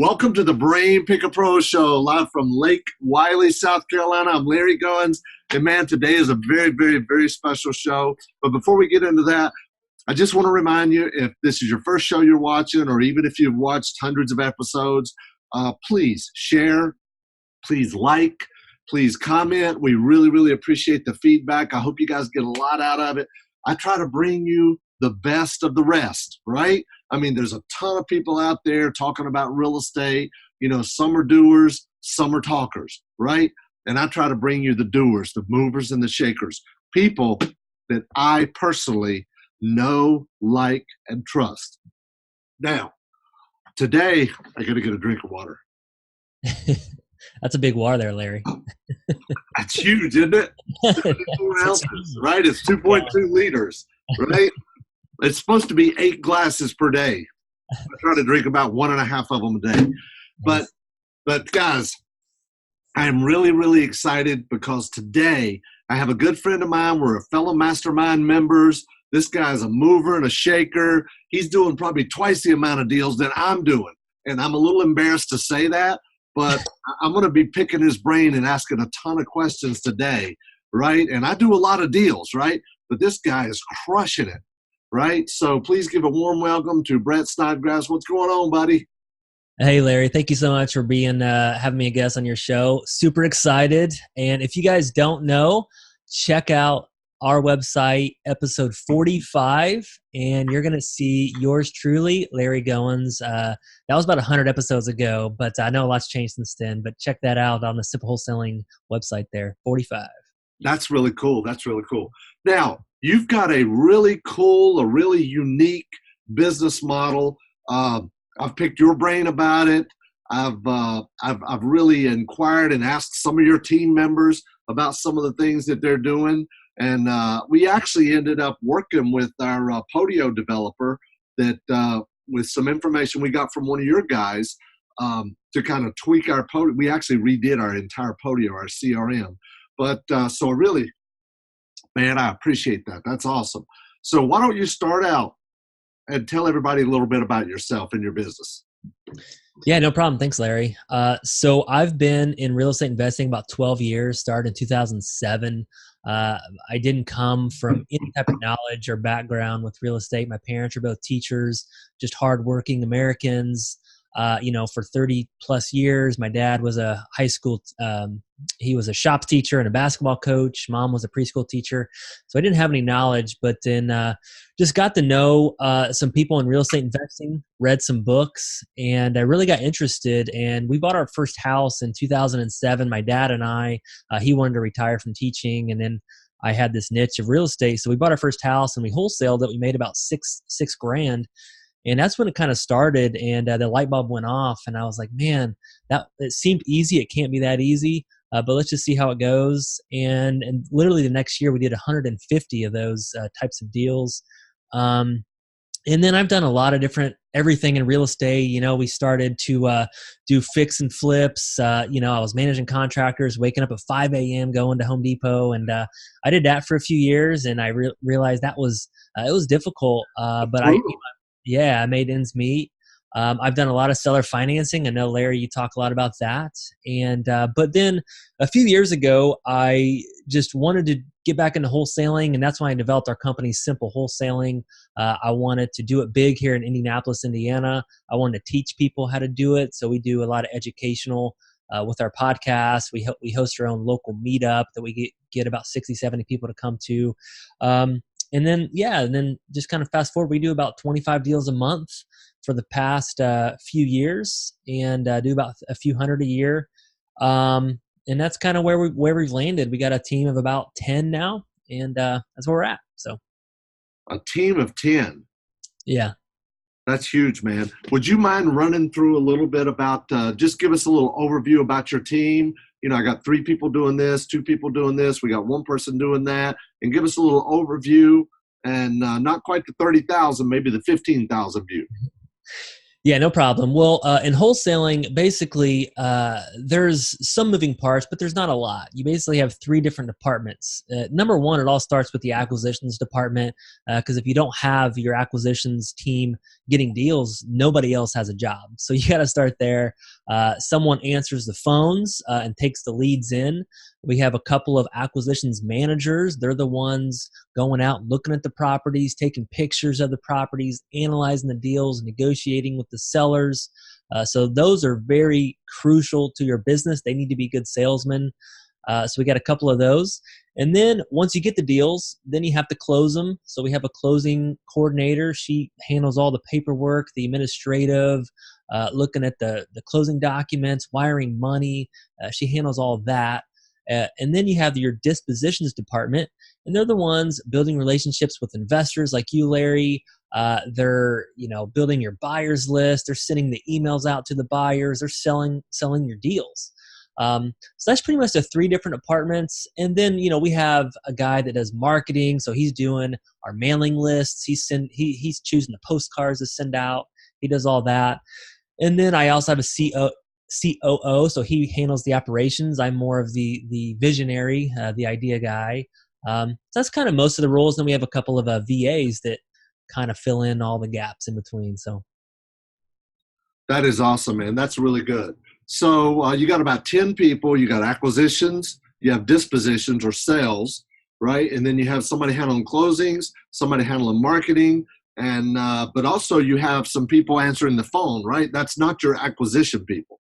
Welcome to the Brain Picker Pro Show, live from Lake Wiley, South Carolina. I'm Larry Goins, and man, today is a very, very, very special show. But before we get into that, I just want to remind you, if this is your first show you're watching, or even if you've watched hundreds of episodes, please share, please like, please comment. We really, really appreciate the feedback. I hope you guys get a lot out of it. I try to bring you the best of the rest, right? I mean, there's a ton of people out there talking about real estate. You know, some are doers, some are talkers, right? And I try to bring you the doers, the movers and the shakers, people that I personally know, like, and trust. Now, today, I got to get a drink of water. That's a big water there, Larry. That's huge, isn't it? 74 ounces, right? It's 2.2 liters, right? It's supposed to be 8 glasses per day. I try to drink about 1.5 of them a day. But guys, I'm really, really excited because today I have a good friend of mine. We're a fellow mastermind members. This guy's a mover and a shaker. He's doing probably twice the amount of deals that I'm doing. And I'm a little embarrassed to say that, but I'm going to be picking his brain and asking a ton of questions today, right? And I do a lot of deals, right? But this guy is crushing it. Right? So please give a warm welcome to Brett Snodgrass. What's going on, buddy? Hey, Larry. Thank you so much for having me a guest on your show. Super excited. And if you guys don't know, check out our website, episode 45, and you're going to see yours truly, Larry Goins. That was about 100 episodes ago, but I know a lot's changed since then. But check that out on the Simple Wholesaling website there, 45. That's really cool. That's really cool. Now, you've got a really cool, a really unique business model. I've picked your brain about it. I've really inquired and asked some of your team members about some of the things that they're doing. And we actually ended up working with our Podio developer that with some information we got from one of your guys to kind of tweak our Podio. We actually redid our entire Podio, our CRM. But so really, man, I appreciate that. That's awesome. So why don't you start out and tell everybody a little bit about yourself and your business? Yeah, no problem. Thanks, Larry. So I've been in real estate investing about 12 years, started in 2007. I didn't come from any type of knowledge or background with real estate. My parents are both teachers, just hardworking Americans. For 30 plus years, my dad was a high school, he was a shop teacher and a basketball coach. Mom was a preschool teacher. So I didn't have any knowledge, but then just got to know some people in real estate investing, read some books, and I really got interested. And we bought our first house in 2007. My dad and I, he wanted to retire from teaching, and then I had this niche of real estate. So we bought our first house and we wholesaled it. We made about six grand. And that's when it kind of started, and the light bulb went off, and I was like, man, it seemed easy. It can't be that easy, but let's just see how it goes. And literally the next year, we did 150 of those types of deals. And then I've done a lot of everything in real estate. You know, we started to do fix and flips. I was managing contractors, waking up at 5 a.m., going to Home Depot. And I did that for a few years, and I realized that was it was difficult, but I made ends meet. I've done a lot of seller financing. I know, Larry, you talk a lot about that. And but then a few years ago, I just wanted to get back into wholesaling, and that's why I developed our company, Simple Wholesaling. I wanted to do it big here in Indianapolis, Indiana. I wanted to teach people how to do it. So we do a lot of educational with our podcast. We host our own local meetup that we get about 60, 70 people to come to. And then just kind of fast forward, we do about 25 deals a month for the past few years, and do about a few hundred a year. And that's kind of where we've landed. We got a team of about 10 now, and that's where we're at. So, a team of 10. Yeah. That's huge, man. Would you mind running through a little bit about, just give us a little overview about your team? You know, I got 3 people doing this, 2 people doing this. We got 1 person doing that. And give us a little overview, and not quite the 30,000, maybe the 15,000 view. Yeah, no problem. Well, in wholesaling, basically, there's some moving parts, but there's not a lot. You basically have three different departments. Number one, it all starts with the acquisitions department, because if you don't have your acquisitions team getting deals, nobody else has a job. So you got to start there. Someone answers the phones and takes the leads in. We have a couple of acquisitions managers. They're the ones going out, looking at the properties, taking pictures of the properties, analyzing the deals, negotiating with the sellers. So those are very crucial to your business. They need to be good salesmen. So we got a couple of those. And then once you get the deals, then you have to close them. So we have a closing coordinator. She handles all the paperwork, the administrative, looking at the closing documents, wiring money. She handles all of that. And then you have your dispositions department, and they're the ones building relationships with investors like you, Larry. They're building your buyers list. They're sending the emails out to the buyers. They're selling your deals. So that's pretty much the three different departments. And then we have a guy that does marketing, so he's doing our mailing lists. He's choosing the postcards to send out. He does all that. And then I also have a COO, so he handles the operations. I'm more of the visionary, the idea guy. So that's kind of most of the roles. Then we have a couple of VAs that kind of fill in all the gaps in between. So That is awesome, man. That's really good. So you got about 10 people. You got acquisitions, you have dispositions or sales, right? And then you have somebody handling closings, somebody handling marketing, and but also you have some people answering the phone, right? That's not your acquisition people.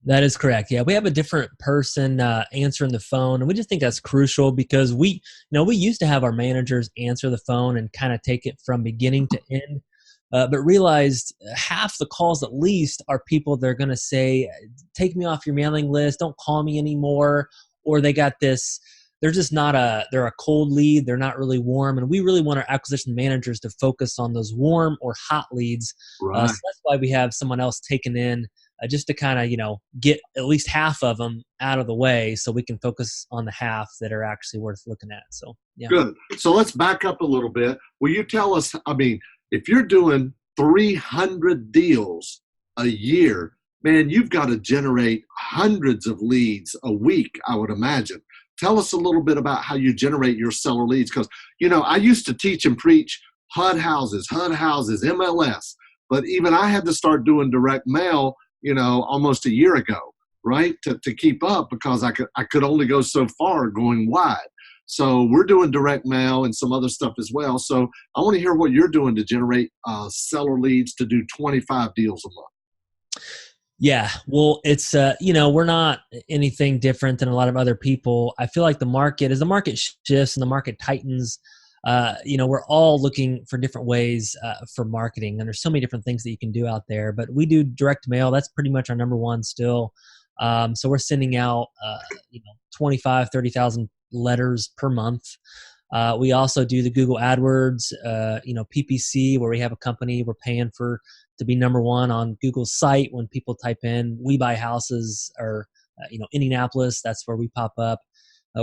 that is correct. Yeah, we have a different person answering the phone, and we just think that's crucial because we used to have our managers answer the phone and kind of take it from beginning to end. But realized half the calls at least are people that are going to say, take me off your mailing list, don't call me anymore, or they got this, they're just not they're a cold lead, they're not really warm, and we really want our acquisition managers to focus on those warm or hot leads. So Right. that's why we have someone else taken in just to kind of get at least half of them out of the way so we can focus on the half that are actually worth looking at. So yeah. Good. So let's back up a little bit. Will you tell us, I mean, if you're doing 300 deals a year, man, you've got to generate hundreds of leads a week, I would imagine. Tell us a little bit about how you generate your seller leads. Because, I used to teach and preach HUD houses, MLS. But even I had to start doing direct mail, almost a year ago, right? To keep up because I could only go so far going wide. So we're doing direct mail and some other stuff as well. So I want to hear what you're doing to generate seller leads to do 25 deals a month. Yeah, well, it's we're not anything different than a lot of other people. I feel like as the market shifts and the market tightens, we're all looking for different ways for marketing, and there's so many different things that you can do out there. But we do direct mail. That's pretty much our number one still. So we're sending out 25, 30,000 letters per month. We also do the Google AdWords, PPC, where we have a company we're paying to be number one on Google's site when people type in "we buy houses" or Indianapolis. That's where we pop up.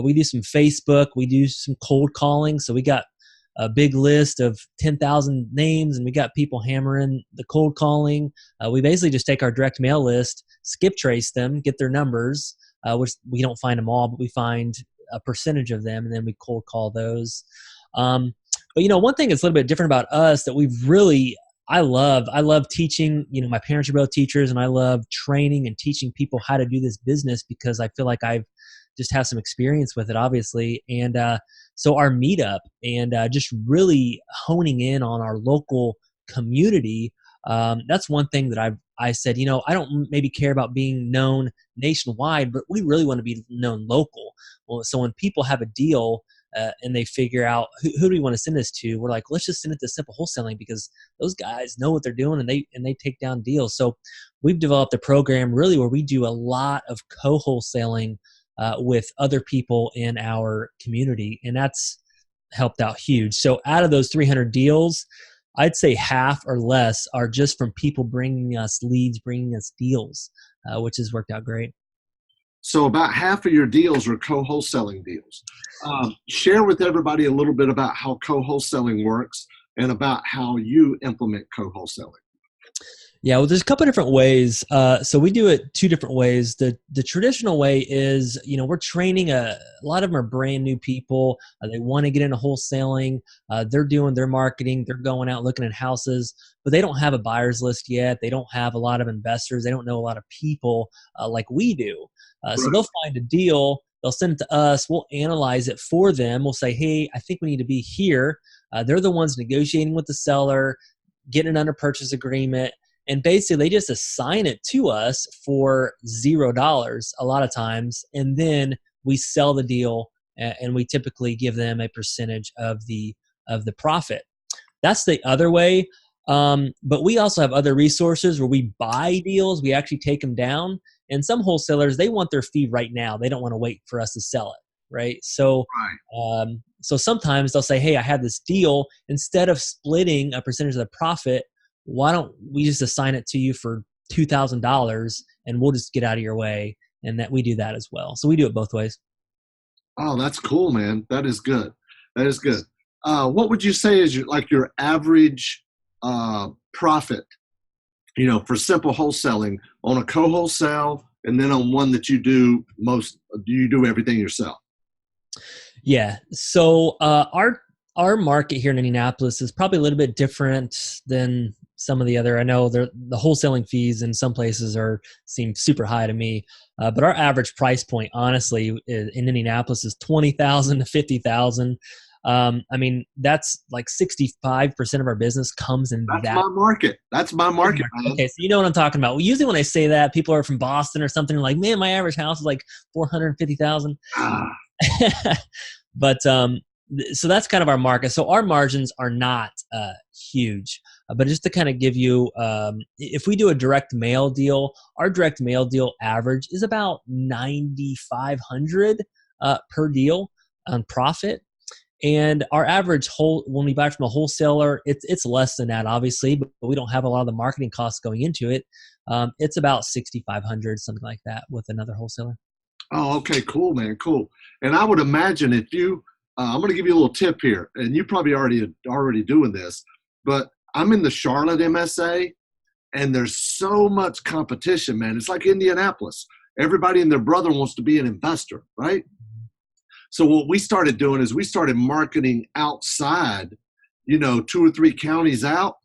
We do some Facebook. We do some cold calling. So we got a big list of 10,000 names, and we got people hammering the cold calling. We basically just take our direct mail list, skip trace them, get their numbers, which we don't find them all, but we find a percentage of them, and then we cold call those. But one thing that's a little bit different about us that I love teaching. My parents are both teachers, and I love training and teaching people how to do this business because I feel like I've just have some experience with it, obviously. And so our meetup and just really honing in on our local community. That's one thing that I said, I don't maybe care about being known nationwide, but we really want to be known local. Well, so when people have a deal and they figure out who do we want to send this to, we're like, let's just send it to Simple Wholesaling because those guys know what they're doing and they take down deals. So we've developed a program really where we do a lot of co-wholesaling with other people in our community, and that's helped out huge. So out of those 300 deals, I'd say half or less are just from people bringing us leads, bringing us deals, which has worked out great. So about half of your deals are co-wholesaling deals. Share with everybody a little bit about how co-wholesaling works and about how you implement co-wholesaling. Yeah, well, there's a couple of different ways. So we do it two different ways. The traditional way is, we're training a lot of them are brand new people. They want to get into wholesaling. They're doing their marketing. They're going out looking at houses, but they don't have a buyer's list yet. They don't have a lot of investors. They don't know a lot of people like we do. So Right. they'll find a deal. They'll send it to us. We'll analyze it for them. We'll say, hey, I think we need to be here. They're the ones negotiating with the seller, getting an under purchase agreement. And basically, they just assign it to us for $0 a lot of times, and then we sell the deal, and we typically give them a percentage of the profit. That's the other way. But we also have other resources where we buy deals. We actually take them down. And some wholesalers, they want their fee right now. They don't want to wait for us to sell it, right? So sometimes they'll say, hey, I have this deal. Instead of splitting a percentage of the profit, why don't we just assign it to you for $2,000 and we'll just get out of your way? And that we do that as well. So we do it both ways. Oh, that's cool, man. That is good. That is good. What would you say is your average profit, for simple wholesaling on a co-wholesale, and then on one that you do everything yourself? Yeah. So our market here in Indianapolis is probably a little bit different than some of the other. I know the wholesaling fees in some places seem super high to me, but our average price point, honestly, in Indianapolis is $20,000 to $50,000. I mean, that's like 65% of our business comes in That's that. my market. That's my market, man. Okay, so you know what I'm talking about. Well, usually when I say that, people are from Boston or something, like, man, my average house is like 450,000. Ah, But so that's kind of our market. So our margins are not huge. But just to kind of give you, if we do a direct mail deal, our direct mail deal average is about 9,500 per deal on profit. And our average when we buy from a wholesaler, it's less than that, obviously, but we don't have a lot of the marketing costs going into it. It's about 6,500, something like that, with another wholesaler. oh, okay, cool, man, cool. And I would imagine if I'm going to give you a little tip here, and you probably already doing this, but I'm in the Charlotte MSA, and there's so much competition, man. It's like Indianapolis. Everybody and their brother wants to be an investor, right? So what we started doing is we started marketing outside, 2 or 3 counties out.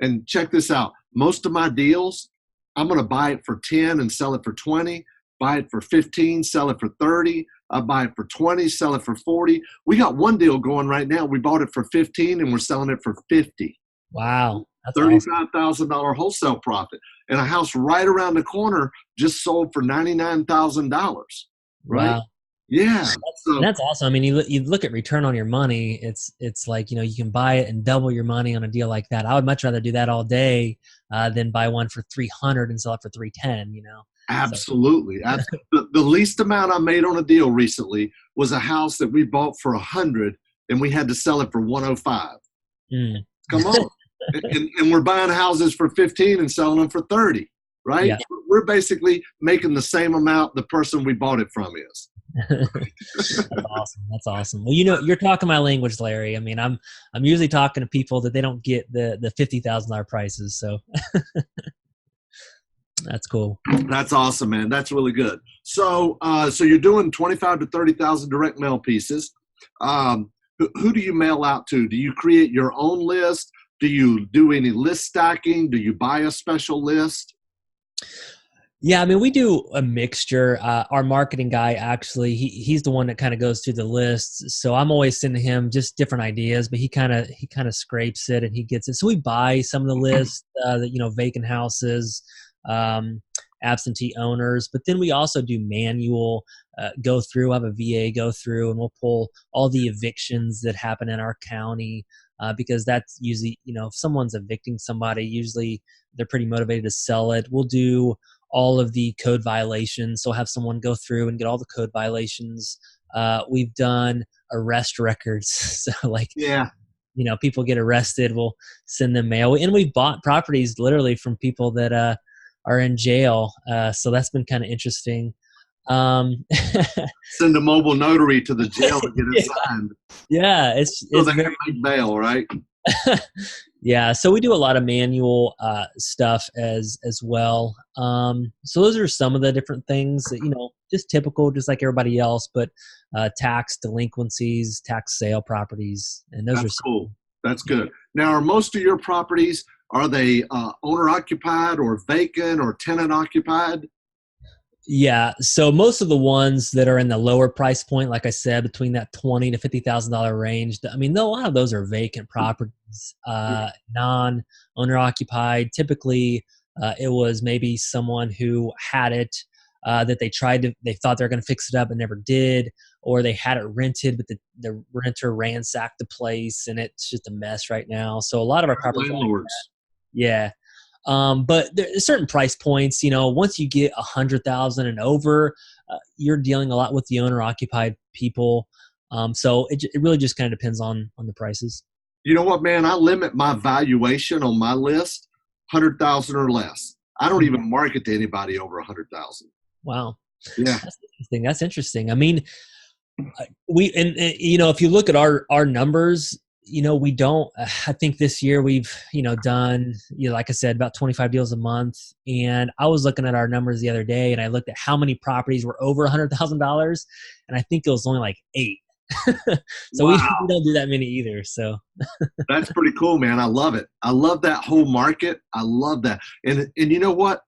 And check this out. Most of my deals, I'm going to buy it for 10 and sell it for 20, buy it for 15, sell it for 30. I buy it for 20, sell it for 40. We got one deal going right now. We bought it for 15 and we're selling it for 50. Wow. That's awesome. $35,000 wholesale profit. And a house right around the corner just sold for $99,000. Right? Wow. Yeah. That's awesome. I mean, you look at return on your money. It's like, you can buy it and double your money on a deal like that. I would much rather do that all day than buy one for 300 and sell it for 310. Absolutely. The least amount I made on a deal recently was a house that we bought for 100 and we had to sell it for 105. Come on. and we're buying houses for 15 and selling them for 30, right? Yeah. We're basically making the same amount the person we bought it from is. That's awesome. That's awesome. Well, you're talking my language, Larry. I mean, I'm usually talking to people that they don't get the $50,000 prices. So that's cool. That's awesome, man. That's really good. So, so you're doing 25 to 30,000 direct mail pieces. Who do you mail out to? Do you create your own list? Do you do any list stacking? Do you buy a special list? Yeah, I mean, we do a mixture. Our marketing guy, actually, he's the one that kind of goes through the lists. So I'm always sending him just different ideas, but he kind of scrapes it and he gets it. So we buy some of the lists, vacant houses, absentee owners, but then we also do manual go through. I have a VA go through, and we'll pull all the evictions that happen in our county because that's usually, if someone's evicting somebody, usually they're pretty motivated to sell it. We'll do all of the code violations. So have someone go through and get all the code violations. We've done arrest records. So people get arrested, we'll send them mail. And we've bought properties literally from people that are in jail. So that's been kind of interesting. Send a mobile notary to the jail to get it signed. Yeah. It's they can make bail, right? Yeah, so we do a lot of manual stuff as well. So those are some of the different things that, just typical, just like everybody else, but tax delinquencies, tax sale properties, and those are That's some. cool. That's Yeah. good. Now, are most of your properties, are they owner occupied or vacant or tenant occupied? Yeah, so most of the ones that are in the lower price point, like I said, between that $20,000 to $50,000 range, I mean, a lot of those are vacant properties, non-owner occupied. Typically, it was maybe someone who had it that they thought they were going to fix it up and never did, or they had it rented, but the renter ransacked the place and it's just a mess right now. So a lot of our properties, Landlords. yeah. But there's certain price points, once you get 100,000 and over, you're dealing a lot with the owner occupied people. So it really just kind of depends on the prices. You know what, man? I limit my valuation on my list 100,000 or less. I don't even market to anybody over 100,000. Wow. Yeah. That's interesting. That's interesting. I mean, if you look at our numbers, we don't, I think this year we've, done, like I said, about 25 deals a month. And I was looking at our numbers the other day and I looked at how many properties were over $100,000. And I think it was only like 8. So we Wow. don't do that many either. So That's pretty cool, man. I love it. I love that whole market. I love that. And you know what?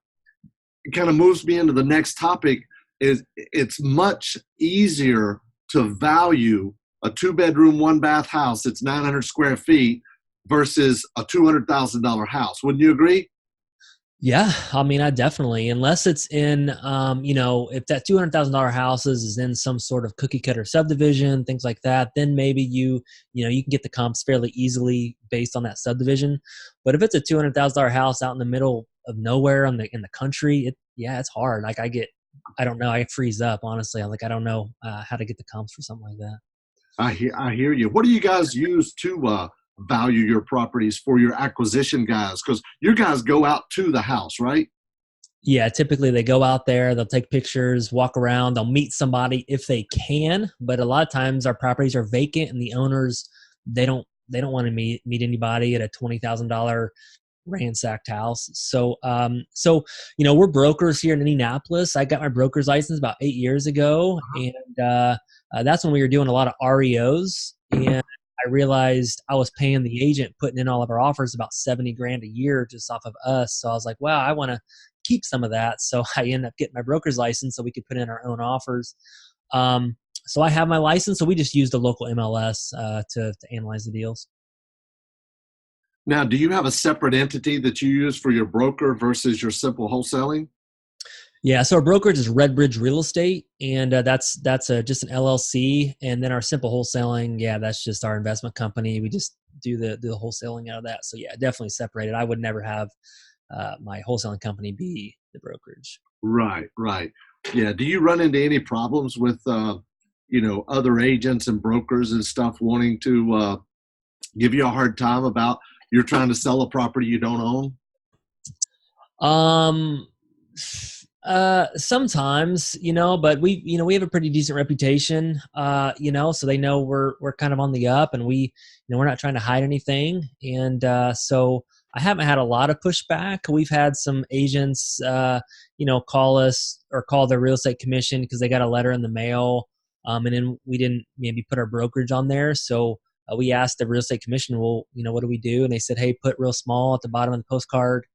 It kind of moves me into the next topic is it's much easier to value a 2-bedroom, 1-bath house that's 900 square feet versus a $200,000 house. Wouldn't you agree? yeah, I mean, I definitely, unless it's in, if that $200,000 house is in some sort of cookie cutter subdivision, things like that, then maybe you can get the comps fairly easily based on that subdivision. But if it's a $200,000 house out in the middle of nowhere in the country, it's hard. Like I don't know, I freeze up honestly. I don't know how to get the comps for something like that. I hear you. What do you guys use to value your properties for your acquisition guys? Because your guys go out to the house, right? Yeah, typically they go out there, they'll take pictures, walk around, they'll meet somebody if they can. But a lot of times our properties are vacant and the owners they don't want to meet anybody at a $20,000 ransacked house. So we're brokers here in Indianapolis. I got my broker's license about 8 years ago, and that's when we were doing a lot of REOs. And I realized I was paying the agent putting in all of our offers about 70 grand a year just off of us. So I was like, wow, I want to keep some of that. So I ended up getting my broker's license so we could put in our own offers. So I have my license. So we just used the local MLS to analyze the deals. Now, do you have a separate entity that you use for your broker versus your simple wholesaling? Yeah, so our brokerage is Redbridge Real Estate, and that's just an LLC. And then our Simple Wholesaling, yeah, that's just our investment company. We just do the wholesaling out of that. So yeah, definitely separated. I would never have my wholesaling company be the brokerage. Right, right. Yeah. Do you run into any problems with, other agents and brokers and stuff wanting to give you a hard time about you're trying to sell a property you don't own? Um, Sometimes, but we have a pretty decent reputation, so they know we're kind of on the up, and we're not trying to hide anything. And so I haven't had a lot of pushback. We've had some agents, call us or call their real estate commission because they got a letter in the mail, and then we didn't maybe put our brokerage on there. So we asked the real estate commission, well, what do we do? And they said, hey, put real small at the bottom of the postcard,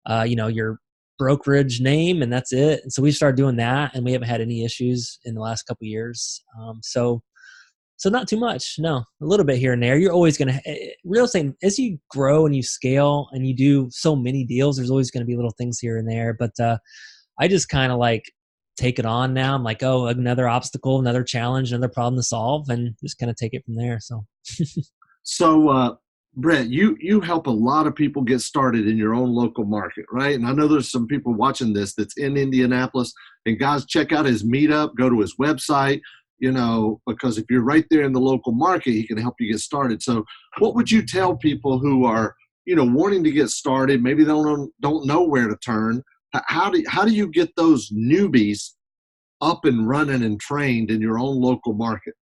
your brokerage name, and that's it. And so we started doing that, and we haven't had any issues in the last couple of years. So not too much, no, a little bit here and there. You're always going to real estate as you grow and you scale and you do so many deals. There's always going to be little things here and there, but I just kind of like take it on now. I'm like, oh, another obstacle, another challenge, another problem to solve, and just kind of take it from there. So. So, Brett, you help a lot of people get started in your own local market, right? And I know there's some people watching this that's in Indianapolis. And guys, check out his meetup, go to his website, because if you're right there in the local market, he can help you get started. So what would you tell people who are, wanting to get started, maybe they don't know where to turn? How do you get those newbies up and running and trained in your own local market?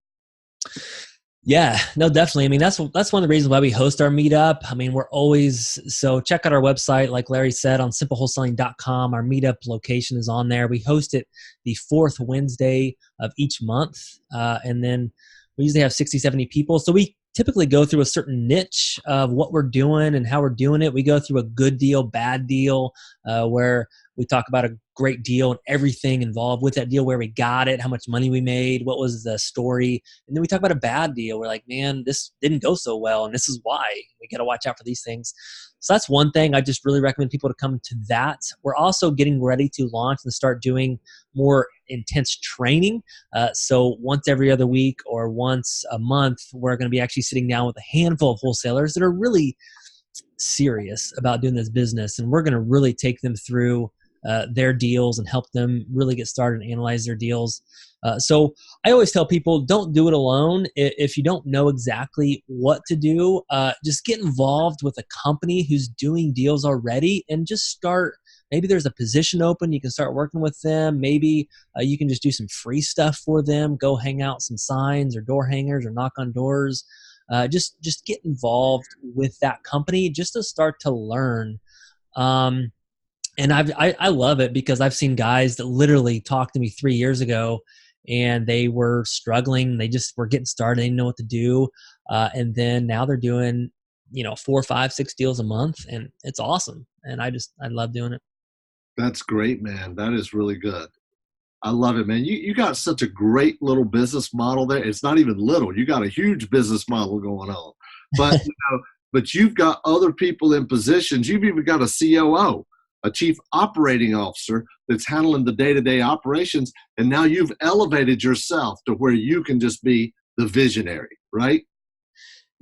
Yeah, no, definitely. I mean, that's one of the reasons why we host our meetup. I mean, we're always so check out our website, like Larry said, on simplewholesaling.com. Our meetup location is on there. We host it the fourth Wednesday of each month. And then we usually have 60, 70 people. So we typically go through a certain niche of what we're doing and how we're doing it. We go through a good deal, bad deal, where we talk about a great deal and everything involved with that deal, where we got it, how much money we made, what was the story. And then we talk about a bad deal. We're like, man, this didn't go so well, and this is why. We got to watch out for these things. So that's one thing I just really recommend people to come to that. We're also getting ready to launch and start doing more intense training. So once every other week or once a month, we're going to be actually sitting down with a handful of wholesalers that are really serious about doing this business. And we're going to really take them through their deals and help them really get started and analyze their deals. So I always tell people, don't do it alone. If you don't know exactly what to do, just get involved with a company who's doing deals already and just start. Maybe there's a position open. You can start working with them. Maybe you can just do some free stuff for them. Go hang out some signs or door hangers or knock on doors. Just get involved with that company just to start to learn. And I love it because I've seen guys that literally talked to me 3 years ago and they were struggling. They just were getting started. They didn't know what to do. And then now they're doing, 4, 5, 6 deals a month, and it's awesome. And I love doing it. That's great, man. That is really good. I love it, man. You got such a great little business model there. It's not even little. You got a huge business model going on. But but you've got other people in positions. You've even got a COO, a chief operating officer that's handling the day-to-day operations. And now you've elevated yourself to where you can just be the visionary, right?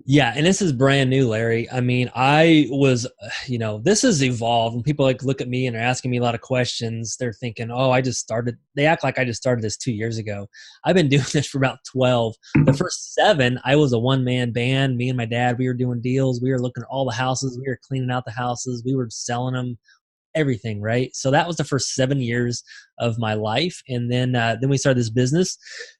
Yeah, and this is brand new, Larry. I mean, I was, this has evolved. When people look at me and are asking me a lot of questions, they're thinking, "Oh, I just started." They act like I just started this 2 years ago. I've been doing this for about 12. The first 7, I was a one-man band. Me and my dad, we were doing deals. We were looking at all the houses. We were cleaning out the houses. We were selling them. Everything, right? So that was the first 7 years of my life, and then we started this business,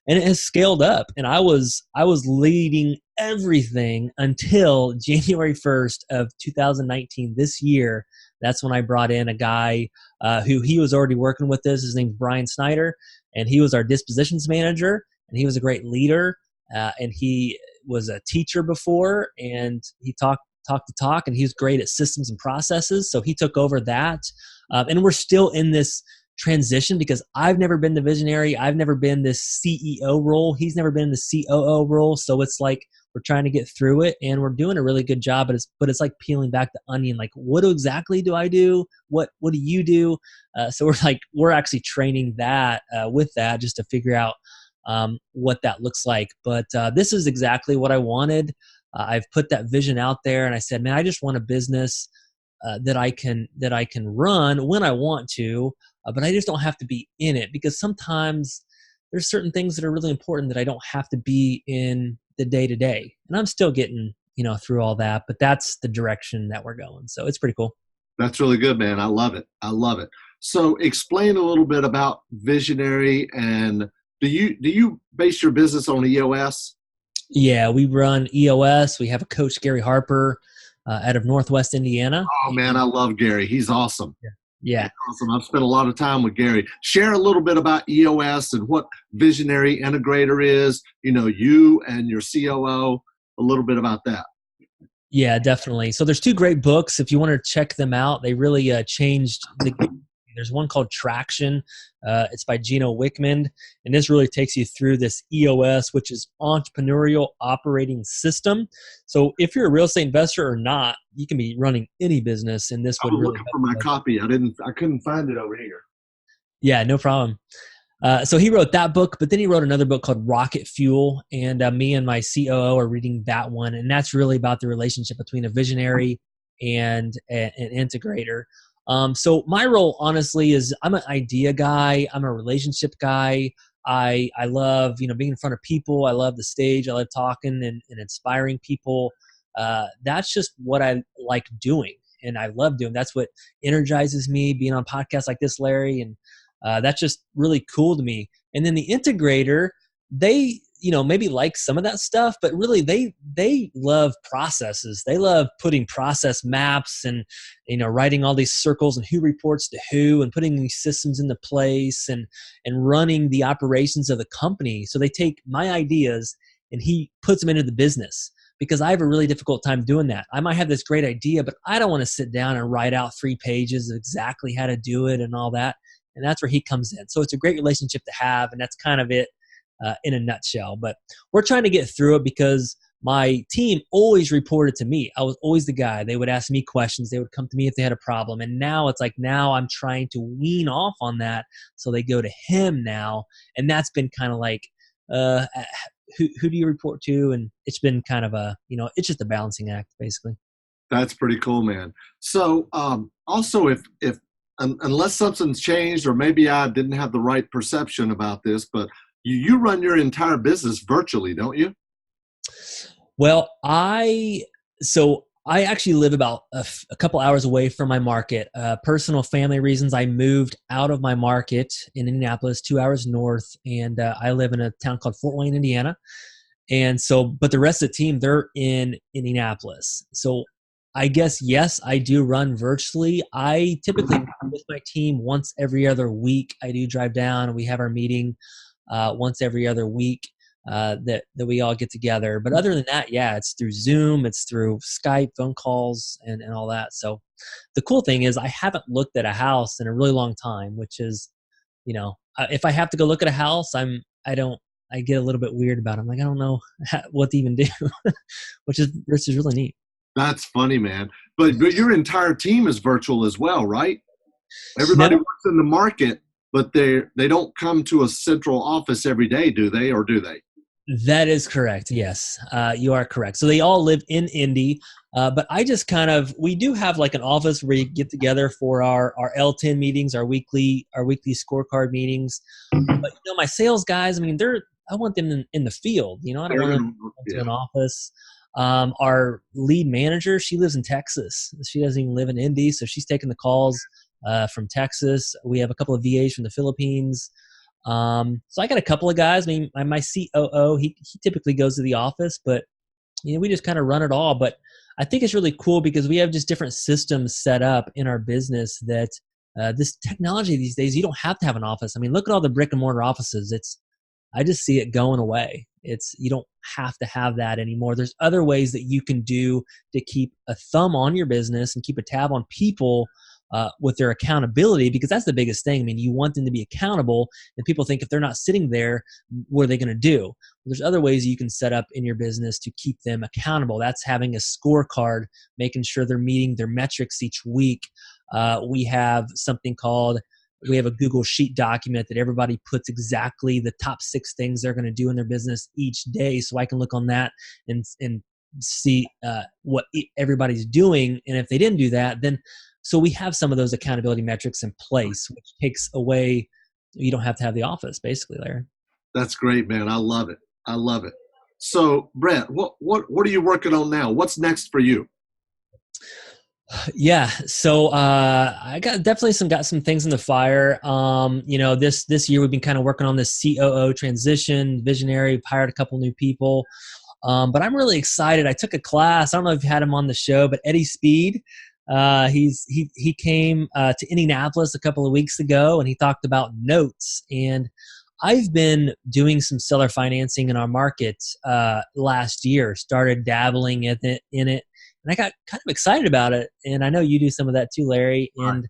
and it has scaled up. And I was leading everything until January 1st of 2019. This year, that's when I brought in a guy who he was already working with us. His name's Brian Snyder, and he was our dispositions manager, and he was a great leader, and he was a teacher before, and he talked the talk, and he's great at systems and processes. So he took over that. And we're still in this transition because I've never been the visionary. I've never been this CEO role. He's never been in the COO role. So it's like we're trying to get through it, and we're doing a really good job. But it's like peeling back the onion. Like, what exactly do I do? What do you do? So we're actually training that with that just to figure out what that looks like. But this is exactly what I wanted. I've put that vision out there, and I said, man, I just want a business that I can run when I want to, but I just don't have to be in it, because sometimes there's certain things that are really important that I don't have to be in the day to day, and I'm still getting through all that. But that's the direction that we're going, so it's pretty cool. That's really good, man. I love it. I love it. So explain a little bit about visionary, and do you base your business on EOS? Yeah, we run EOS. We have a coach, Gary Harper, out of Northwest Indiana. Oh, man, I love Gary. He's awesome. Yeah. He's awesome. I've spent a lot of time with Gary. Share a little bit about EOS and what Visionary Integrator is, you and your COO, a little bit about that. Yeah, definitely. So there's 2 great books. If you want to check them out, they really changed the game. There's one called Traction. It's by Gino Wickman. And this really takes you through this EOS, which is Entrepreneurial Operating System. So if you're a real estate investor or not, you can be running any business, and this would I'm really looking for my copy. I couldn't find it over here. Yeah, no problem. So he wrote that book, but then he wrote another book called Rocket Fuel, and me and my COO are reading that one, and that's really about the relationship between a visionary and an integrator. So my role, honestly, is I'm an idea guy. I'm a relationship guy. I love being in front of people. I love the stage. I love talking and inspiring people. That's just what I like doing, and I love doing. That's what energizes me. Being on podcasts like this, Larry, and that's just really cool to me. And then the integrator, they maybe like some of that stuff, but really they love processes. They love putting process maps and, writing all these circles and who reports to who and putting these systems into place and running the operations of the company. So they take my ideas and he puts them into the business, because I have a really difficult time doing that. I might have this great idea, but I don't want to sit down and write out 3 pages of exactly how to do it and all that. And that's where he comes in. So it's a great relationship to have, and that's kind of it in a nutshell. But we're trying to get through it because my team always reported to me. I was always the guy. They would ask me questions. They would come to me if they had a problem. And now it's like, now I'm trying to wean off on that. So they go to him now. And that's been kind of like, who do you report to? And it's been kind of it's just a balancing act, basically. That's pretty cool, man. So also, if unless something's changed, or maybe I didn't have the right perception about this, but you run your entire business virtually, don't you? Well, I actually live about a couple hours away from my market. Personal family reasons, I moved out of my market in Indianapolis, 2 hours north, and I live in a town called Fort Wayne, Indiana. And so, but the rest of the team, they're in Indianapolis. So I guess, yes, I do run virtually. I typically with my team once every other week. I do drive down and we have our meeting once every other week that we all get together. But other than that, yeah, it's through Zoom, it's through Skype, phone calls, and all that. So the cool thing is I haven't looked at a house in a really long time, which is, if I have to go look at a house, I get a little bit weird about it. I'm like, I don't know what to even do, which is really neat. That's funny, man. But your entire team is virtual as well, right? Everybody works in the market, but they don't come to a central office every day, do they? Or do they? That is correct. Yes, you are correct. So they all live in Indy, but I just we do have like an office where we get together for our L10 meetings, our weekly scorecard meetings. But my sales guys, I want them in the field. I don't want them to an office. Our lead manager, she lives in Texas. She doesn't even live in Indy, so she's taking the calls from Texas. We have a couple of VAs from the Philippines. So I got a couple of guys. My COO, he typically goes to the office, but we just kind of run it all. But I think it's really cool because we have just different systems set up in our business that this technology these days, you don't have to have an office. Look at all the brick and mortar offices. I just see it going away. You don't have to have that anymore. There's other ways that you can do to keep a thumb on your business and keep a tab on people with their accountability, because that's the biggest thing. You want them to be accountable, and people think if they're not sitting there, what are they going to do? Well, there's other ways you can set up in your business to keep them accountable. That's having a scorecard, making sure they're meeting their metrics each week. We have a Google Sheet document that everybody puts exactly the top 6 things they're going to do in their business each day. So I can look on that and see what everybody's doing. And if they didn't do that, then so we have some of those accountability metrics in place, which takes away, you don't have to have the office, basically, Larry. That's great, man. I love it. So Brett, what are you working on now? What's next for you? Yeah. So I got some things in the fire. This year we've been kind of working on this COO transition, visionary, hired a couple new people. But I'm really excited. I took a class. I don't know if you had him on the show, but Eddie Speed, he came to Indianapolis a couple of weeks ago, and he talked about notes. And I've been doing some seller financing in our market last year, started dabbling in it. And I got kind of excited about it. And I know you do some of that too, Larry. And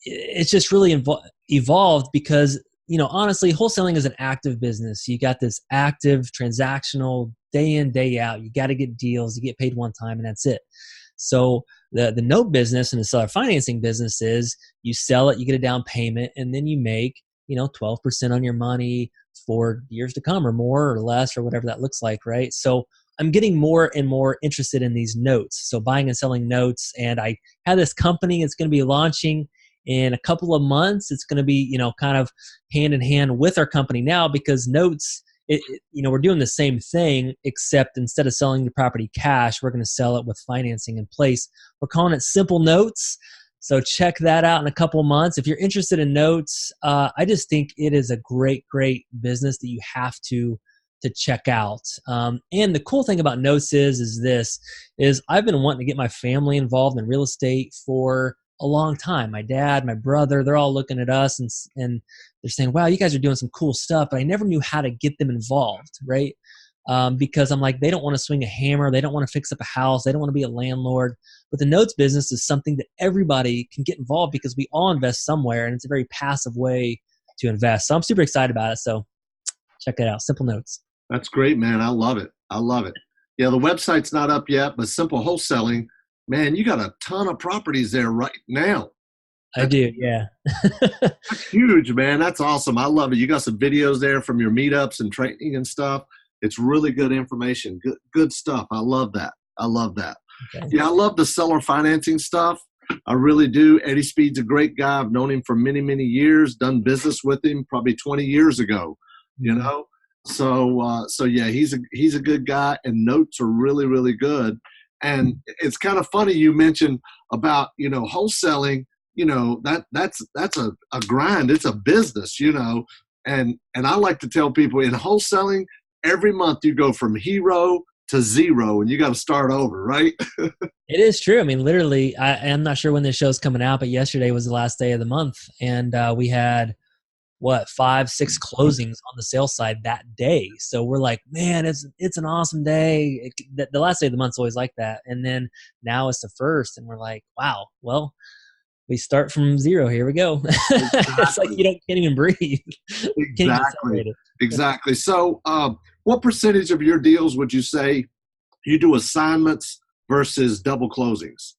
it's just really evolved because, honestly, wholesaling is an active business. You got this active, transactional, day in, day out. You got to get deals. You get paid one time, and that's it. So the note business and the seller financing business is you sell it, you get a down payment, and then you make 12% on your money for years to come, or more or less, or whatever that looks like, right? So I'm getting more and more interested in these notes. So buying and selling notes. And I have this company that's going to be launching in a couple of months. It's going to be, kind of hand in hand with our company now, because notes, we're doing the same thing, except instead of selling the property cash, we're going to sell it with financing in place. We're calling it Simple Notes. So check that out in a couple months. If you're interested in notes, I just think it is a great, great business that you have to check out. And the cool thing about notes is I've been wanting to get my family involved in real estate for a long time. My dad, my brother, they're all looking at us and they're saying, wow, you guys are doing some cool stuff, but I never knew how to get them involved, right? Because I'm like, they don't want to swing a hammer. They don't want to fix up a house. They don't want to be a landlord. But the notes business is something that everybody can get involved because we all invest somewhere, and it's a very passive way to invest. So I'm super excited about it. So check it out. Simple Notes. That's great, man. I love it. I love it. Yeah, the website's not up yet, but Simple Wholesaling, man, you got a ton of properties there right now. I do, yeah. That's huge, man. That's awesome. I love it. You got some videos there from your meetups and training and stuff. It's really good information. Good stuff. I love that. I love that. Okay. Yeah, I love the seller financing stuff. I really do. Eddie Speed's a great guy. I've known him for many, many years, done business with him probably 20 years ago, you know? So yeah, he's a good guy, and notes are really, really good. And it's kind of funny you mentioned about, wholesaling, that's a grind. It's a business, and I like to tell people in wholesaling, every month you go from hero to zero and you got to start over, right? It is true. I mean, literally, I'm not sure when this show's coming out, but yesterday was the last day of the month. And we had, 5-6 closings on the sales side that day. So we're like, man, it's an awesome day. The last day of the month's always like that. And then now it's the first, and we're like, wow, well, we start from zero. Here we go. Exactly. It's like you can't even breathe. Exactly. So what percentage of your deals would you say you do assignments versus double closings?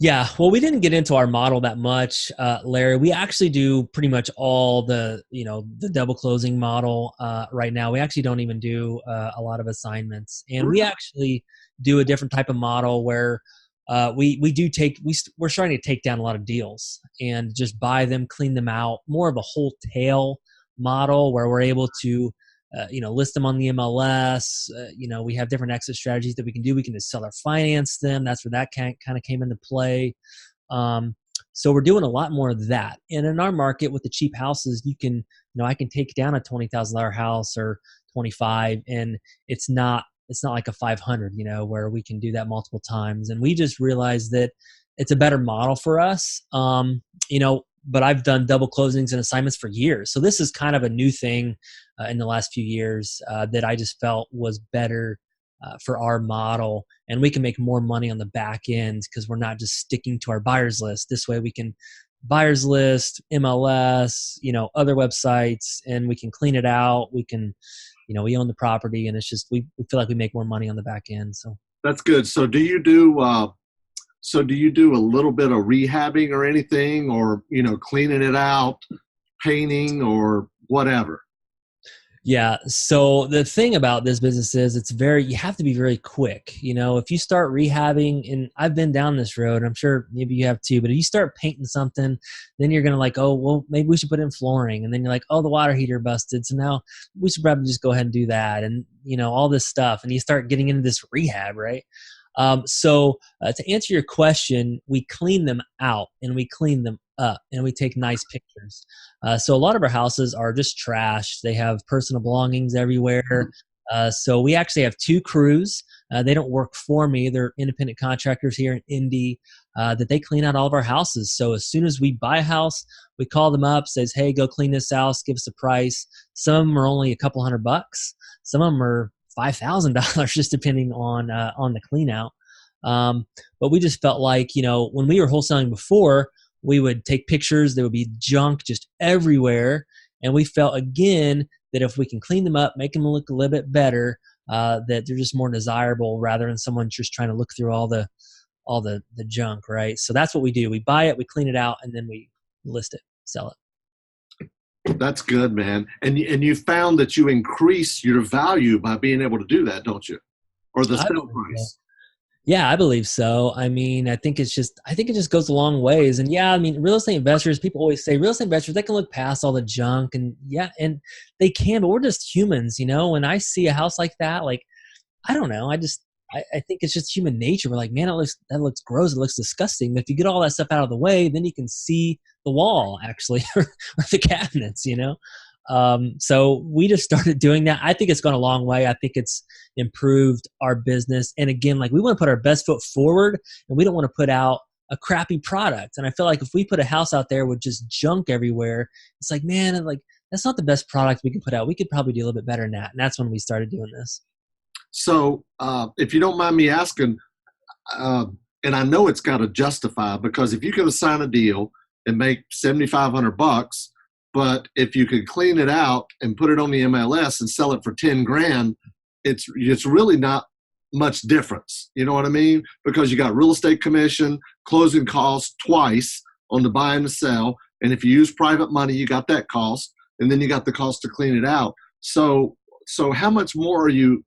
Yeah, well, we didn't get into our model that much, Larry. We actually do pretty much all the double closing model right now. We actually don't even do a lot of assignments, and we actually do a different type of model where we're starting to take down a lot of deals and just buy them, clean them out, more of a whole tail model where we're able to list them on the MLS. We have different exit strategies that we can do. We can just seller finance them. That's where that kind of came into play. So we're doing a lot more of that. And in our market with the cheap houses, I can take down a $20,000 house or 25, and it's not like a 500, where we can do that multiple times. And we just realized that it's a better model for us. But I've done double closings and assignments for years. So this is kind of a new thing in the last few years that I just felt was better for our model. And we can make more money on the back end because we're not just sticking to our buyers list. This way we can buyers list, MLS, other websites, and we can clean it out. We can, we own the property, and it's just, we feel like we make more money on the back end. So that's good. So do you do a little bit of rehabbing or anything, or, cleaning it out, painting or whatever? Yeah. So the thing about this business is you have to be very quick. If you start rehabbing, and I've been down this road, I'm sure maybe you have too, but if you start painting something, then you're going to oh, well, maybe we should put in flooring. And then you're like, oh, the water heater busted. So now we should probably just go ahead and do that. And, all this stuff. And you start getting into this rehab, right? So to answer your question, we clean them out and we clean them up and we take nice pictures. So a lot of our houses are just trash. They have personal belongings everywhere. So we actually have 2 crews. They don't work for me. They're independent contractors here in Indy that they clean out all of our houses. So as soon as we buy a house, we call them up, says, hey, go clean this house, give us a price. Some of them are only a couple $100. Some of them are $5,000, just depending on the clean out. But we just felt like, when we were wholesaling before, we would take pictures. There would be junk just everywhere. And we felt, again, that if we can clean them up, make them look a little bit better, that they're just more desirable rather than someone just trying to look through all the junk, right? So that's what we do. We buy it, we clean it out, and then we list it, sell it. That's good, man. And you found that you increase your value by being able to do that, don't you? Or the sale price. Yeah, I believe so. I mean, I think it just goes a long ways. And yeah, I mean, real estate investors, people always say real estate investors, they can look past all the junk, and yeah, and they can, but we're just humans, When I see a house like that, I don't know, I think it's just human nature. We're like, man, that looks gross. It looks disgusting. But if you get all that stuff out of the way, then you can see the wall actually, or the cabinets, you know? So we just started doing that. I think it's gone a long way. I think it's improved our business. And again, like we want to put our best foot forward, and we don't want to put out a crappy product. And I feel like if we put a house out there with just junk everywhere, it's like, man, like that's not the best product we can put out. We could probably do a little bit better than that. And that's when we started doing this. So if you don't mind me asking, and I know it's got to justify, because if you could assign a deal and make $7,500, but if you could clean it out and put it on the MLS and sell it for 10 grand, it's really not much difference. You know what I mean? Because you got real estate commission, closing costs twice on the buy and the sell. And if you use private money, you got that cost, and then you got the cost to clean it out. So how much more do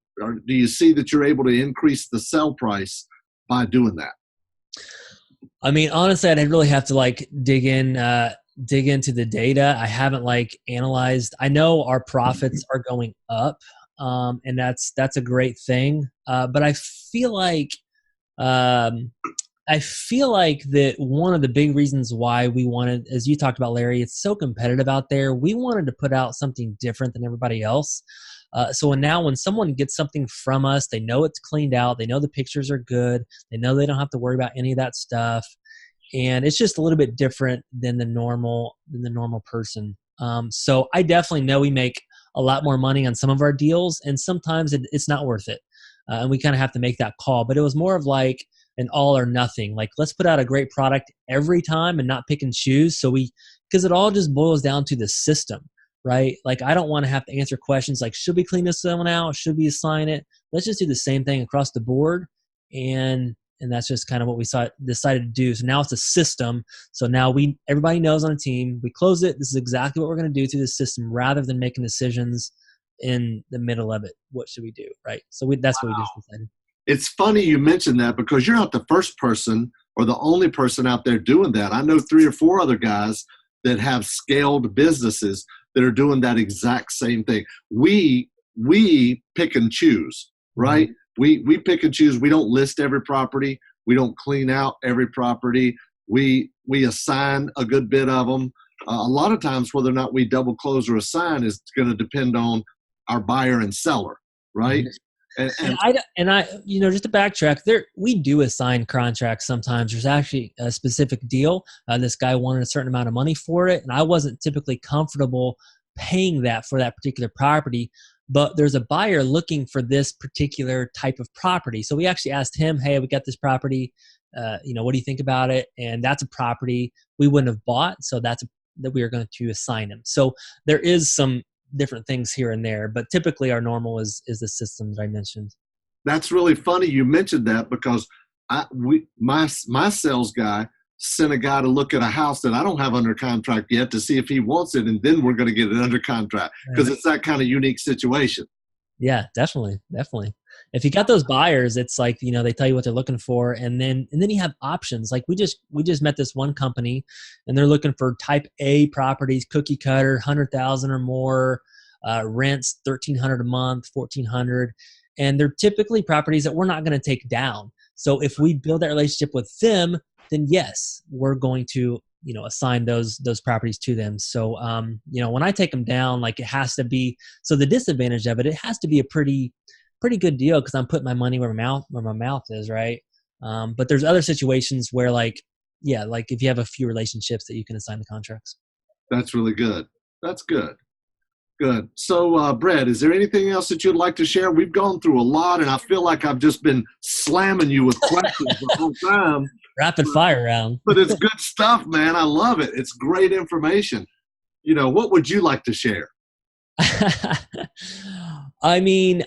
you see that you're able to increase the sell price by doing that? I mean, honestly, I'd really have to like dig into the data. I haven't like analyzed. I know our profits are going up, and that's a great thing. But I feel like that one of the big reasons why we wanted, as you talked about, Larry, it's so competitive out there. We wanted to put out something different than everybody else. So when someone gets something from us, they know it's cleaned out, they know the pictures are good, they know they don't have to worry about any of that stuff, and it's just a little bit different than the normal person. So I definitely know we make a lot more money on some of our deals, and sometimes it's not worth it, and we kind of have to make that call. But it was more of like an all or nothing. Like, let's put out a great product every time and not pick and choose. Because it all just boils down to the system. Right? Like, I don't want to have to answer questions like, should we clean this one out? Should we assign it? Let's just do the same thing across the board. And that's just kind of what we decided to do. So now it's a system. So now everybody knows on a team, we close it. This is exactly what we're going to do through the system, rather than making decisions in the middle of it. What should we do? Right? So that's what we just decided. It's funny you mentioned that, because you're not the first person or the only person out there doing that. I know 3 or 4 other guys that have scaled businesses that are doing that exact same thing. We pick and choose, right? Mm-hmm. We pick and choose. We don't list every property. We don't clean out every property. We assign a good bit of them. A lot of times, whether or not we double close or assign is going to depend on our buyer and seller, right? Mm-hmm. And I, just to backtrack, we do assign contracts sometimes. There's actually a specific deal. This guy wanted a certain amount of money for it, and I wasn't typically comfortable paying that for that particular property. But there's a buyer looking for this particular type of property. So we actually asked him, hey, we got this property. What do you think about it? And that's a property we wouldn't have bought. So that we are going to assign him. So there is some different things here and there, but typically our normal is the system that I mentioned. That's really funny you mentioned that, because my sales guy sent a guy to look at a house that I don't have under contract yet to see if he wants it, and then we're going to get it under contract, because it's that kind of unique situation. Yeah, definitely. If you got those buyers, it's like, they tell you what they're looking for, and then you have options. Like we just met this one company, and they're looking for type A properties, cookie cutter, 100,000 or more, rents $1,300 a month, $1,400, and they're typically properties that we're not going to take down. So if we build that relationship with them, then yes, we're going to assign those properties to them. So when I take them down, like, it has to be, so the disadvantage of it has to be a pretty good deal, because I'm putting my money where my mouth is, right? But there's other situations where like if you have a few relationships that you can assign the contracts. That's really good. That's good. Good. So, Brett, is there anything else that you'd like to share? We've gone through a lot, and I feel like I've just been slamming you with questions the whole time. Rapid fire round. But it's good stuff, man. I love it. It's great information. What would you like to share? I mean,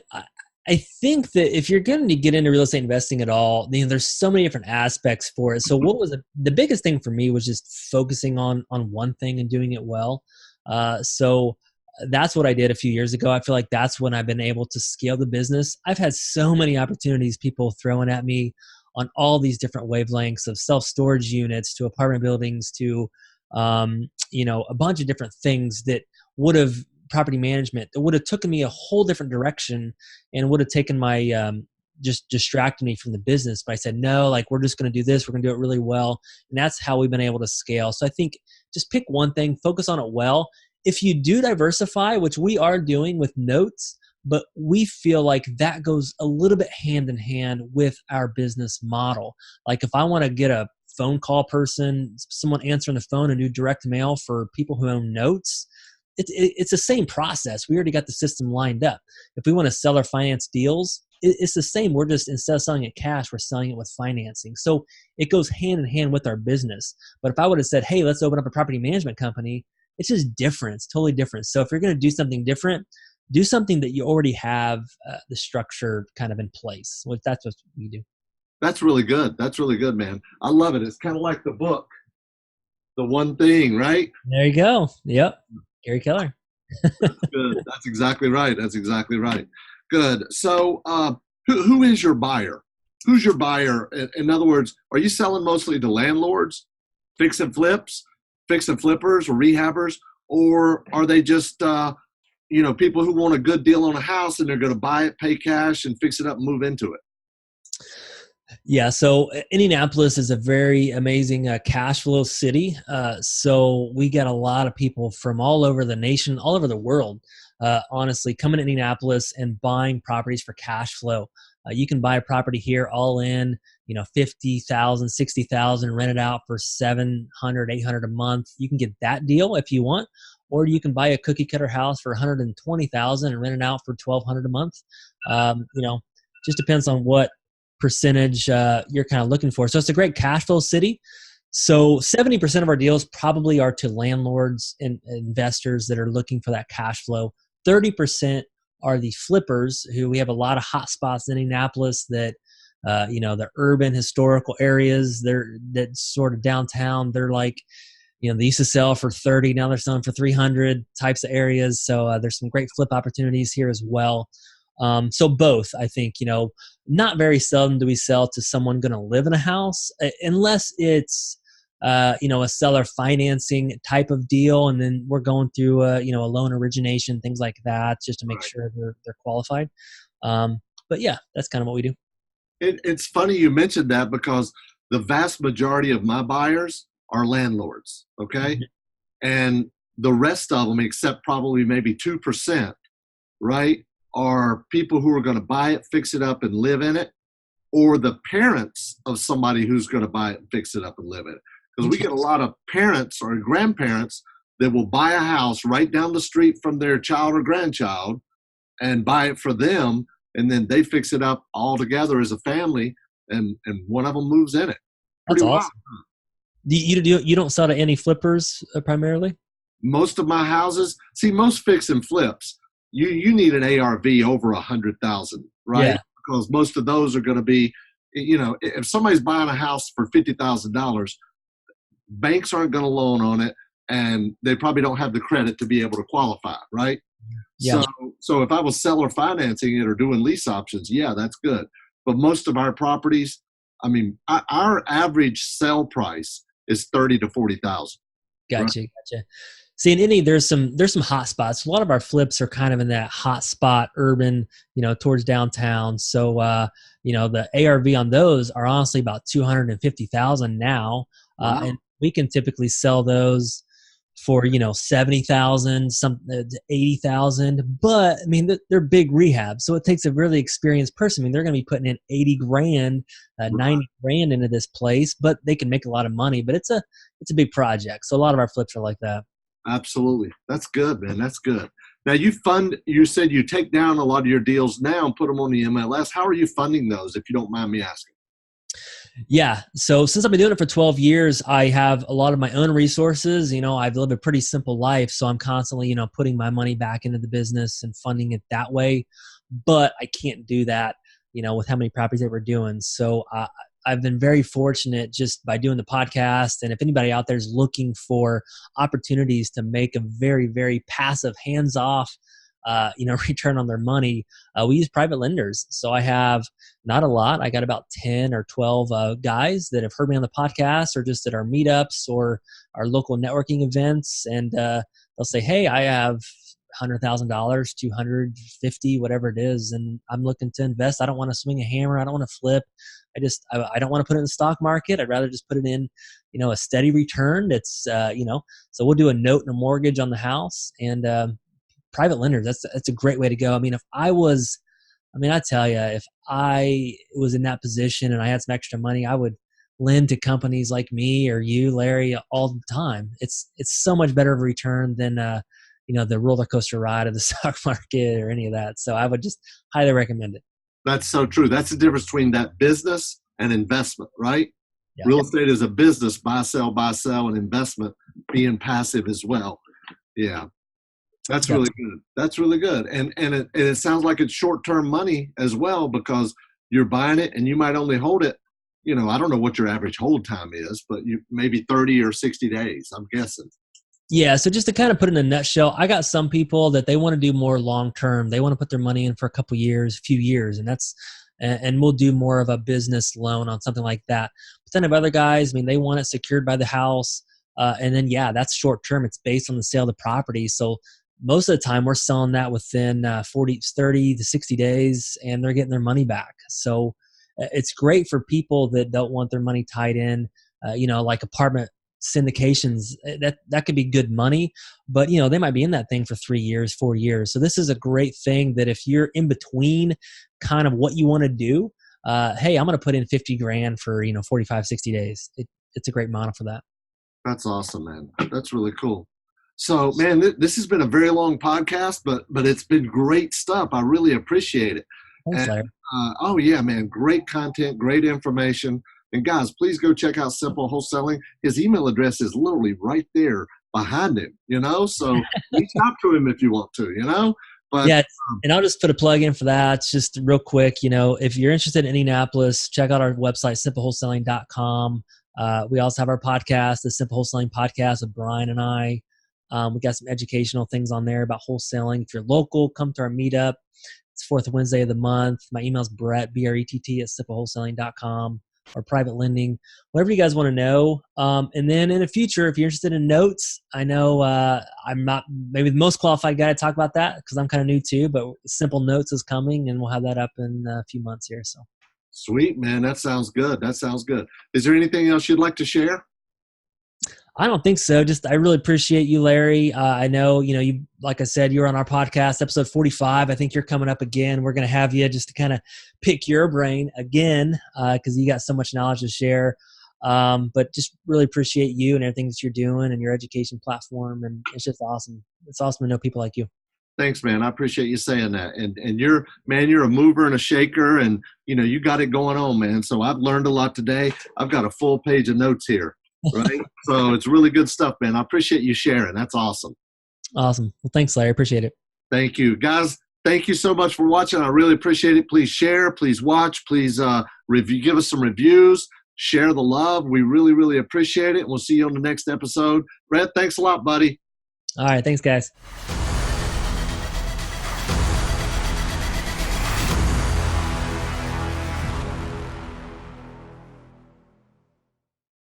I think that if you're going to get into real estate investing at all, there's so many different aspects for it. So what was the biggest thing for me was just focusing on one thing and doing it well. So that's what I did a few years ago. I feel like that's when I've been able to scale the business. I've had so many opportunities, people throwing at me on all these different wavelengths, of self-storage units to apartment buildings to, a bunch of different things that would have property management that would have taken me a whole different direction and would have taken my just distracted me from the business. But I said, no, like we're just going to do this. We're going to do it really well. And that's how we've been able to scale. So I think just pick one thing, focus on it well. If you do diversify, which we are doing with notes, but we feel like that goes a little bit hand in hand with our business model. Like if I want to get a phone call person, someone answering the phone and do direct mail for people who own notes, it's the same process. We already got the system lined up. If we want to sell our finance deals, it's the same. We're just, instead of selling it cash, we're selling it with financing. So it goes hand in hand with our business. But if I would have said, hey, let's open up a property management company, it's just different. It's totally different. So if you're going to do something different, do something that you already have the structure kind of in place. Well, that's what we do. That's really good. That's really good, man. I love it. It's kind of like the book, The One Thing, right? There you go. Yep. Gary Keller. That's good. That's exactly right. That's exactly right. Good. So who is your buyer? Who's your buyer? In other words, are you selling mostly to landlords, fix and flippers, or rehabbers? Or are they just, people who want a good deal on a house and they're going to buy it, pay cash, and fix it up and move into it? Yeah, so Indianapolis is a very amazing cash flow city. So we get a lot of people from all over the nation, all over the world, honestly, coming to Indianapolis and buying properties for cash flow. You can buy a property here all in, $50,000, $60,000, rent it out for $700, $800 a month. You can get that deal if you want, or you can buy a cookie cutter house for $120,000 and rent it out for $1,200 a month. Just depends on what percentage you're kind of looking for. So it's a great cash flow city. So 70% of our deals probably are to landlords and investors that are looking for that cash flow. 30% are the flippers, who we have a lot of hot spots in Indianapolis that, the urban historical areas, that sort of downtown, they're like, they used to sell for 30, now they're selling for 300 types of areas. So there's some great flip opportunities here as well. So both, I think, not very seldom do we sell to someone going to live in a house, unless it's, a seller financing type of deal. And then we're going through, a loan origination, things like that, just to make sure they're qualified. But yeah, that's kind of what we do. It's funny you mentioned that, because the vast majority of my buyers are landlords. Okay. Mm-hmm. And the rest of them, except probably maybe 2%, right, are people who are going to buy it, fix it up, and live in it, or the parents of somebody who's going to buy it and fix it up and live in it. Because we get a lot of parents or grandparents that will buy a house right down the street from their child or grandchild and buy it for them, and then they fix it up all together as a family, and one of them moves in it. That's awesome. You don't sell to any flippers primarily? Most of my houses, most fix and flips, you need an ARV over 100,000, right? Yeah. Because most of those are going to be, if somebody's buying a house for $50,000, banks aren't going to loan on it, and they probably don't have the credit to be able to qualify, right? Yeah. So if I was seller financing it or doing lease options, yeah, that's good. But most of our properties, our average sell price is 30 to 40,000. Gotcha. See, in Indy, there's some hot spots. A lot of our flips are kind of in that hot spot, urban, towards downtown. So, the ARV on those are honestly about 250,000 now, and we can typically sell those for 70,000, some 80,000. But they're big rehabs, so it takes a really experienced person. They're going to be putting in 80 grand, 90 grand into this place, but they can make a lot of money. But it's a big project, so a lot of our flips are like that. Absolutely. That's good, man. That's good. Now you said you take down a lot of your deals now and put them on the MLS. How are you funding those, if you don't mind me asking? Yeah. So since I've been doing it for 12 years, I have a lot of my own resources. I've lived a pretty simple life, so I'm constantly, putting my money back into the business and funding it that way. But I can't do that, with how many properties that we're doing. So I've been very fortunate just by doing the podcast. And if anybody out there is looking for opportunities to make a very, very passive, hands-off, return on their money, we use private lenders. So I have not a lot. I got about 10 or 12 guys that have heard me on the podcast or just at our meetups or our local networking events. And they'll say, hey, I have $100,000, 250, whatever it is. And I'm looking to invest. I don't want to swing a hammer. I don't want to flip. I don't want to put it in the stock market. I'd rather just put it in, a steady return. It's, so we'll do a note and a mortgage on the house, and private lenders. That's a great way to go. I tell you, if I was in that position and I had some extra money, I would lend to companies like me or you, Larry, all the time. It's so much better of a return than the roller coaster ride of the stock market or any of that. So I would just highly recommend it. That's so true. That's the difference between that business and investment, right? Yeah. Real estate is a business, buy, sell, and investment being passive as well. Yeah. That's really good. That's really good. And it sounds like it's short-term money as well, because you're buying it and you might only hold it, I don't know what your average hold time is, but you maybe 30 or 60 days, I'm guessing. Yeah. So just to kind of put it in a nutshell, I got some people that they want to do more long-term. They want to put their money in for a few years, and we'll do more of a business loan on something like that. But then I have other guys, they want it secured by the house. And then, that's short-term. It's based on the sale of the property. So most of the time we're selling that within 30 to 60 days, and they're getting their money back. So it's great for people that don't want their money tied in, like apartment syndications. That could be good money, but they might be in that thing for 3 years, 4 years. So this is a great thing that if you're in between kind of what you want to do, hey, I'm going to put in 50 grand for, 45, 60 days. It's a great model for that. That's awesome, man. That's really cool. So, man, this has been a very long podcast, but it's been great stuff. I really appreciate it. Thanks, Larry. Oh, yeah, man. Great content, great information. And guys, please go check out Simple Wholesaling. His email address is literally right there behind him, so reach out to him if you want to, But yeah, and I'll just put a plug in for that. It's just real quick, if you're interested in Indianapolis, check out our website, simplewholesaling.com. We also have our podcast, the Simple Wholesaling Podcast with Brian and I. We got some educational things on there about wholesaling. If you're local, come to our meetup. It's fourth Wednesday of the month. My email is Brett, BRETT, at simplewholesaling.com, or private lending, whatever you guys want to know. And then in the future, if you're interested in notes, I know I'm not maybe the most qualified guy to talk about that because I'm kind of new too, but Simple Notes is coming, and we'll have that up in a few months here. So sweet, man. That sounds good. Is there anything else you'd like to share? I don't think so. Just I really appreciate you, Larry. I know, you, like I said, you were on our podcast, episode 45. I think you're coming up again. We're going to have you just to kind of pick your brain again because you got so much knowledge to share. But just really appreciate you and everything that you're doing and your education platform. And it's just awesome. It's awesome to know people like you. Thanks, man. I appreciate you saying that. And you're a mover and a shaker, and you got it going on, man. So I've learned a lot today. I've got a full page of notes here. Right. So it's really good stuff, man. I appreciate you sharing. That's awesome. Awesome. Well, thanks, Larry. Appreciate it. Thank you, guys. Thank you so much for watching. I really appreciate it. Please share, please watch, please review, give us some reviews, share the love. We really, really appreciate it. We'll see you on the next episode. Brett, thanks a lot, buddy. All right. Thanks, guys.